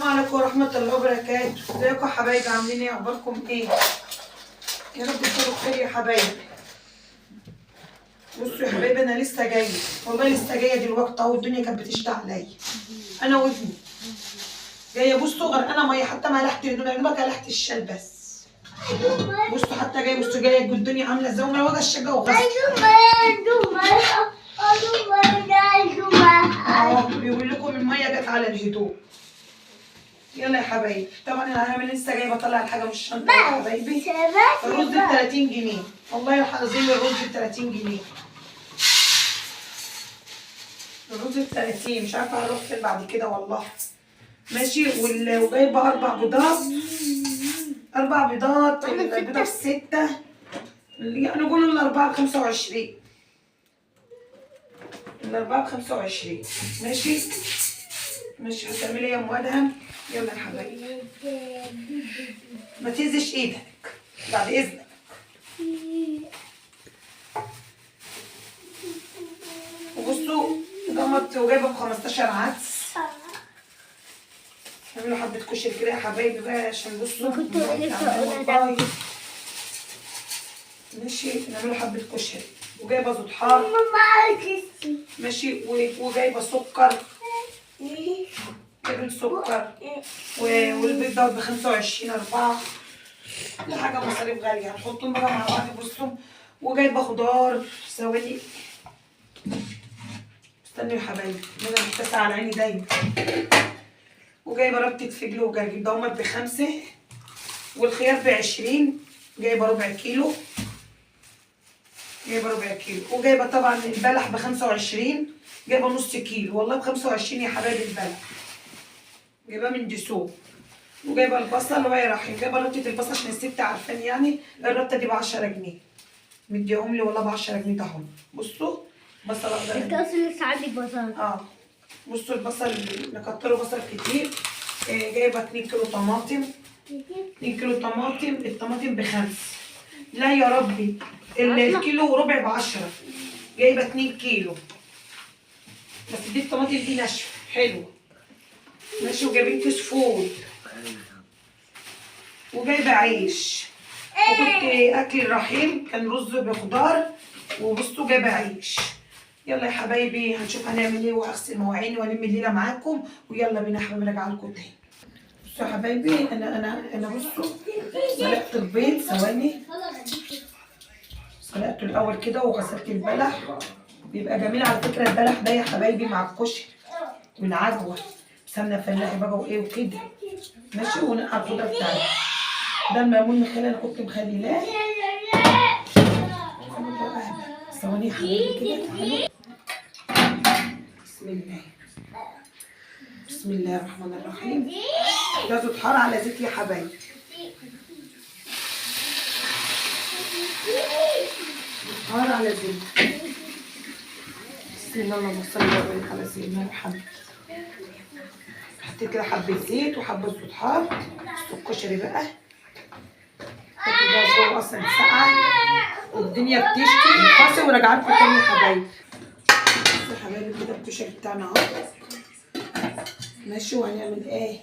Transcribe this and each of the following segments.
عليكم ورحمة الله وبركاته. ازيكم يا حبايبي؟ عاملين ايه؟ اخباركم ايه؟ يا رب تكونوا بخير يا حبايبي. بصوا يا حبايبي، انا لسه جايه، والله لسه جايه دلوقتي اهو. الدنيا كانت بتشتي عليا انا وابني. جايه بصوا غرقانه ميه، حتى ما لحت الهدوم، يعني ما لحت الشال بس. بصوا حتى جايه، بصوا جايه الدنيا عامله ازاي، وما وجع الشقه وغسل. بيقول لكم الميه جت على الهدوم. يلا يا حبايبي، طبعا انا هعمل لسه جايه بطلع الحاجه من الشنطه يا حبايبي. الرز ب 30 جنيه، والله العظيم الرز ب 30 جنيه. الرز ب 30، مش عارفه هروح فين بعد كده والله. ماشي، وجايبه 4 بيضات. 4 بيضات، البيضه ب6، يعني قولوا الاربعه ب25. الاربعه ب25. ماشي ماشي. هتعملي ايه يا ام ادهم؟ يلا يا حبايبي، ما تهزش ايدك بعد اذنك. وبصوا ضمت وجايبه 15 عدس. نعملوا حبه كشري كده يا حبايبي بقى، عشان بصوا كنت لسه اقول ماشي. نعملوا حبه كشري، وجايبه زيت حار. ماشي، وجايبه سكر. جايبين سكر. والبيض دوت ب 25 4. كل حاجه مصاريف غاليه، هنحطهم بقى مع بعض. بصوا، وجايبه خضار. ثواني استنوا يا حبايبي، انا متسعه على عيني دايما. وجايبه ربطه فجل وجرجير دوت ب5، والخيار ب20. جايبه ربع كيلو. وجايبه طبعا البلح ب25. جايبه نص كيلو، والله ب25 يا حبايبي البلح. جايباه من دسوق. وجايبه البصل ورايحين. جايبه ربطه البصل عشان الست عارفاني، يعني الربطه دي ب10 جنيه. مديهم لي والله ب10 جنيه ده هم. بصوا بصل اخضر. انت اصلا لسه عندك بصل. بصوا البصل، نكتره بصل كتير. جايبه 2 كيلو طماطم. 2 كيلو طماطم. الطماطم ب5. لا يا ربي، الكيلو وربع ب10. جايبه 2 كيلو. بس دي الطماطم دي ناشفه حلوه. ماشي، وجايبين كيس فول. وجايبه عيش. وكنت اكل الرحيم كان رز بخضار. وبصوا جايبه عيش. يلا يا حبايبي، هنشوف هنعمل ايه، وهغسل مواعيني والم الليله معاكم. ويلا بينا يا حبايبي راجعه لكم تاني. بصوا يا حبايبي، انا بصوا سلقت البيض. ثواني، سلقته الاول كده وغسلت البلح. بيبقى جميل على فكره البلح ده يا حبايبي مع الكشري والعجوه، سمنه فلاحي بقى وايه وكده. ماشي، ونقع الخضره بتاعتي. ده الملمون مخلي، انا كنت مخليناه. ثواني يا حبايبي كده، تعالوا. بسم الله الرحمن الرحيم. ده زيت حار على زيت يا حبايبي. زيت حار على زيت. بسم الله، اللهم صل وبارك على سيدنا محمد. حطيت كده حبه زيت وحبه زيت حار. بصوا الكشري بقى كده جوه اصلا ساقعه، والدنيا بتشتي. فاصل وراجعه لكم تاني يا حبايبي. بصوا يا حبايبي كده الكشري بتاعنا اهو. ماشي، وهنعمل ايه؟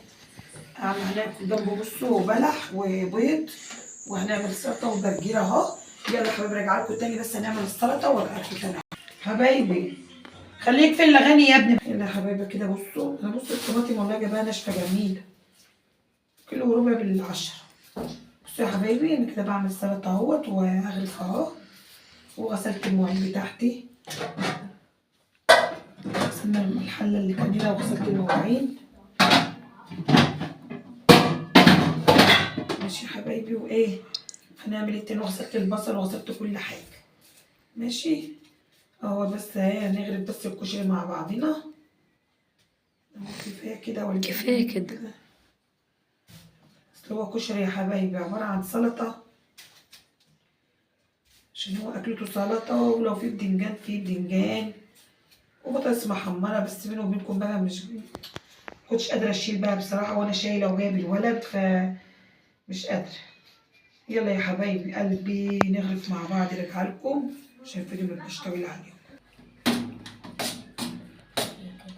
هناكل جنبه بصوا بلح وبيض، وهنعمل سلطه وجرجير اهو. يلا يا حبايبي راجعه لكم تاني، بس هنعمل السلطه وارجع لكم تاني. حبايبي خليك في الاغاني يا ابني. يلا يا حبايبي كده بصوا، انا بصوا الطماطم والله جايباها ناشفه جميله. كيلو وربع بال10. بصوا يا حبايبي، انا كده بعمل سلطه اهوت، وهغرف اهو. وغسلت المواعين بتاعتي. غسلنا الحله اللي كان هنا وغسلت المواعين. ماشي يا حبايبي، وايه هنعمل التاني. وغسلت البصل وغسلت كل حاجه. ماشي اهو. بس اهي هنغرف بس الكشري مع بعضنا. كفايه كده ولا كفايه كده. اصل هو كشري يا حبايبي عباره عن سلطه، عشان هو اكلته سلطه. ولو في بدنجان في بدنجان، وبطاطس محمره. بس بيني وبينكم بقى مش كنتش قادره اشيل بقى بصراحه، وانا شايله وجايب الولد، فمش قادره. يلا يا حبايبي قلبي نغرف مع بعض. راجعه لكم عشان الفيديو مبقاش طويل عليكم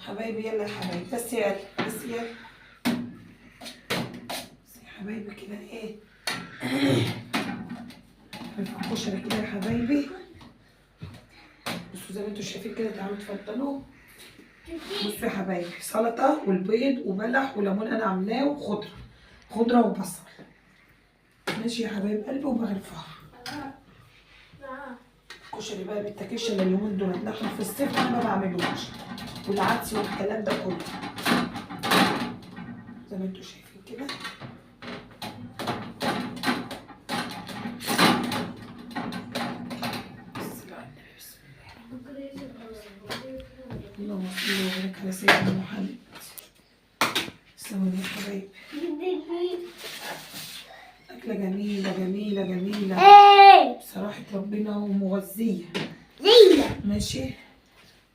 حبايبي. يلا يا حبايبي، بس يلا. حبايبي كده ايه الكشري كده يا حبايبي. بصوا زي ما انتوا شايفين كده، تعالوا اتفضلوا. بصوا يا حبايبي، سلطه والبيض وبلح وليمون انا عاملاه وخضره، خضره وبصل. ماشي يا حبايب قلبي وبغرفها. الكشري بقى بيتاكلش الا اليومين دول، داخل في الصيف انا ما بعملوش، والعدس والكلام ده كله زي ما انتوا شايفين كده. اللهم صل وبارك على سيدنا محمد. ثواني يا حبايبي. أكلة جميلة جميلة جميلة بصراحة ربنا ومغذية. ماشي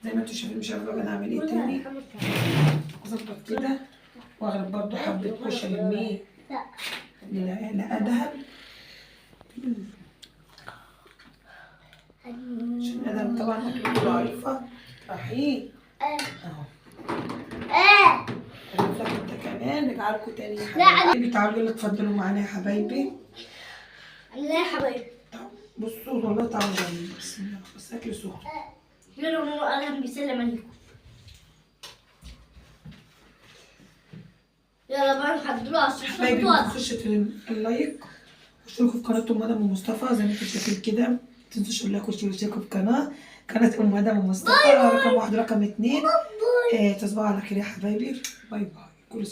زي ما انتوا شايفين. مش عارفة بقى أنا أعمل إيه تاني. أظبط كده وأغرب برضه حبة كشري المية لأدهم، عشان أدهم طبعا أكلته ضعيفة. رحيم أهو. أجيب لك أنت كمان، نجعلكوا تاني يا حبايبي. تعالوا يلا اتفضلوا معانا يا حبايبي. لا يا حبايبي. بصوا والله طعمه جميل. بسم الله. بس أكل سخن. يلا ماما أدهم بيسلم عليكم. يلا بقى نحضروا على الصوص. حبايبي ما تنسوش اللايك واشتركوا في قناة أم آدم ومصطفى زي ما انتوا شايفين كده. ما تنسوش اللايك واشتركوا في قناة أم آدم ومصطفى. رقم 1 رقم 2. تصبحوا على خير يا حبايبي. باي باي. كل